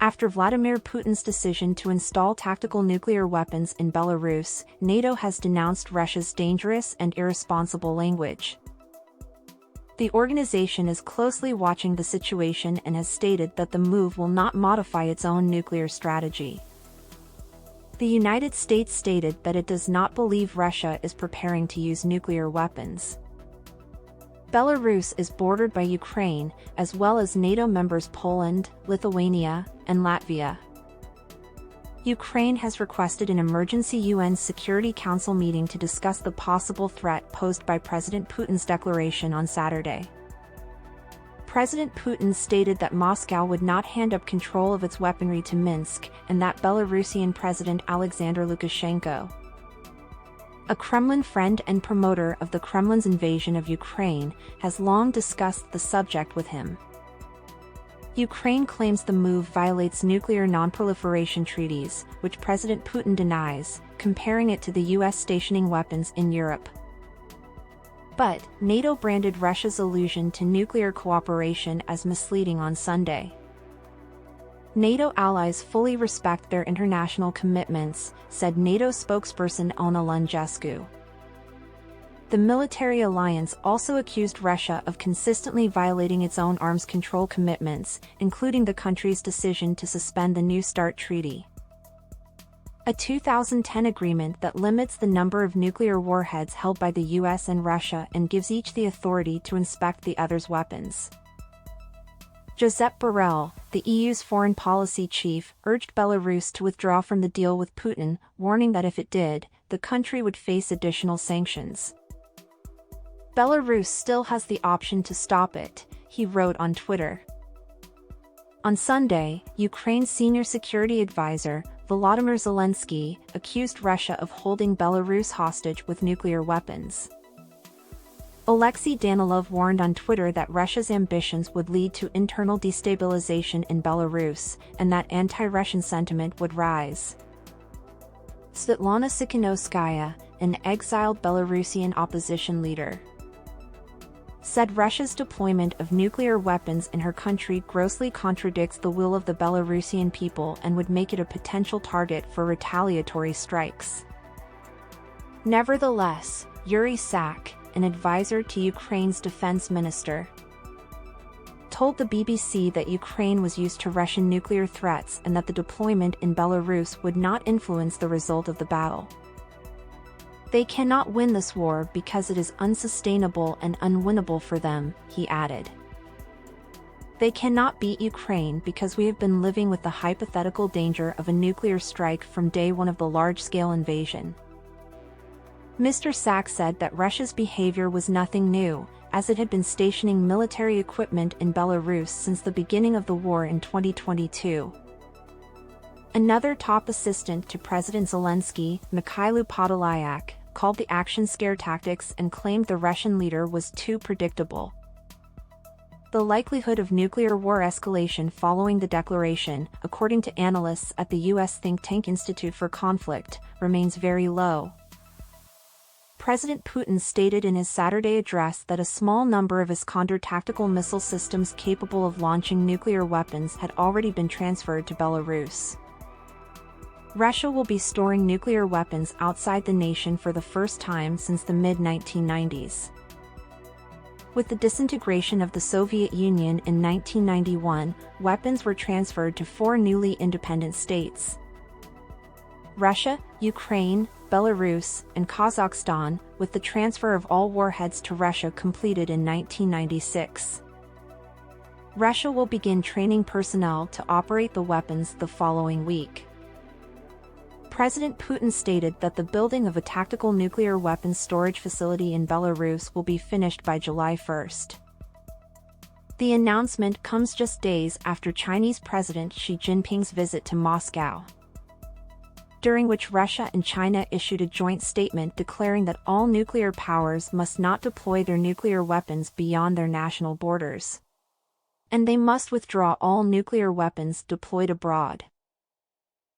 After Vladimir Putin's decision to install tactical nuclear weapons in Belarus, NATO has denounced Russia's dangerous and irresponsible language. The organization is closely watching the situation and has stated that the move will not modify its own nuclear strategy. The United States stated that it does not believe Russia is preparing to use nuclear weapons. Belarus is bordered by Ukraine, as well as NATO members Poland, Lithuania, and Latvia. Ukraine has requested an emergency UN Security Council meeting to discuss the possible threat posed by President Putin's declaration on Saturday. President Putin stated that Moscow would not hand up control of its weaponry to Minsk, and that Belarusian President Alexander Lukashenko, a Kremlin friend and promoter of the Kremlin's invasion of Ukraine, has long discussed the subject with him. Ukraine claims the move violates nuclear non-proliferation treaties, which President Putin denies, comparing it to the US stationing weapons in Europe. But NATO branded Russia's allusion to nuclear cooperation as misleading on Sunday. NATO allies fully respect their international commitments, said NATO spokesperson Ona Lungescu. The military alliance also accused Russia of consistently violating its own arms control commitments, including the country's decision to suspend the New START treaty, a 2010 agreement that limits the number of nuclear warheads held by the US and Russia and gives each the authority to inspect the other's weapons. Josep Borrell, the EU's foreign policy chief, urged Belarus to withdraw from the deal with Putin, warning that if it did, the country would face additional sanctions. Belarus still has the option to stop it, he wrote on Twitter. On Sunday, Ukraine's senior security advisor, Volodymyr Zelensky, accused Russia of holding Belarus hostage with nuclear weapons. Alexei Danilov warned on Twitter that Russia's ambitions would lead to internal destabilization in Belarus, and that anti-Russian sentiment would rise. Svetlana Tsikhanouskaya, an exiled Belarusian opposition leader, said Russia's deployment of nuclear weapons in her country grossly contradicts the will of the Belarusian people and would make it a potential target for retaliatory strikes. Nevertheless, Yuri Sak, an advisor to Ukraine's defense minister, told the BBC that Ukraine was used to Russian nuclear threats and that the deployment in Belarus would not influence the result of the battle. They cannot win this war because it is unsustainable and unwinnable for them, he added. They cannot beat Ukraine because we have been living with the hypothetical danger of a nuclear strike from day one of the large-scale invasion. Mr. Sak said that Russia's behavior was nothing new, as it had been stationing military equipment in Belarus since the beginning of the war in 2022. Another top assistant to President Zelensky, Mikhailo Podolyak, called the action scare tactics and claimed the Russian leader was too predictable. The likelihood of nuclear war escalation following the declaration, according to analysts at the U.S. think tank Institute for Conflict, remains very low. President Putin stated in his Saturday address that a small number of his Condor tactical missile systems capable of launching nuclear weapons had already been transferred to Belarus. Russia will be storing nuclear weapons outside the nation for the first time since the mid-1990s. With the disintegration of the Soviet Union in 1991, weapons were transferred to 4 newly independent states: Russia, Ukraine, Belarus, and Kazakhstan, with the transfer of all warheads to Russia completed in 1996. Russia will begin training personnel to operate the weapons the following week. President Putin stated that the building of a tactical nuclear weapons storage facility in Belarus will be finished by July 1st. The announcement comes just days after Chinese President Xi Jinping's visit to Moscow, during which Russia and China issued a joint statement declaring that all nuclear powers must not deploy their nuclear weapons beyond their national borders, and they must withdraw all nuclear weapons deployed abroad.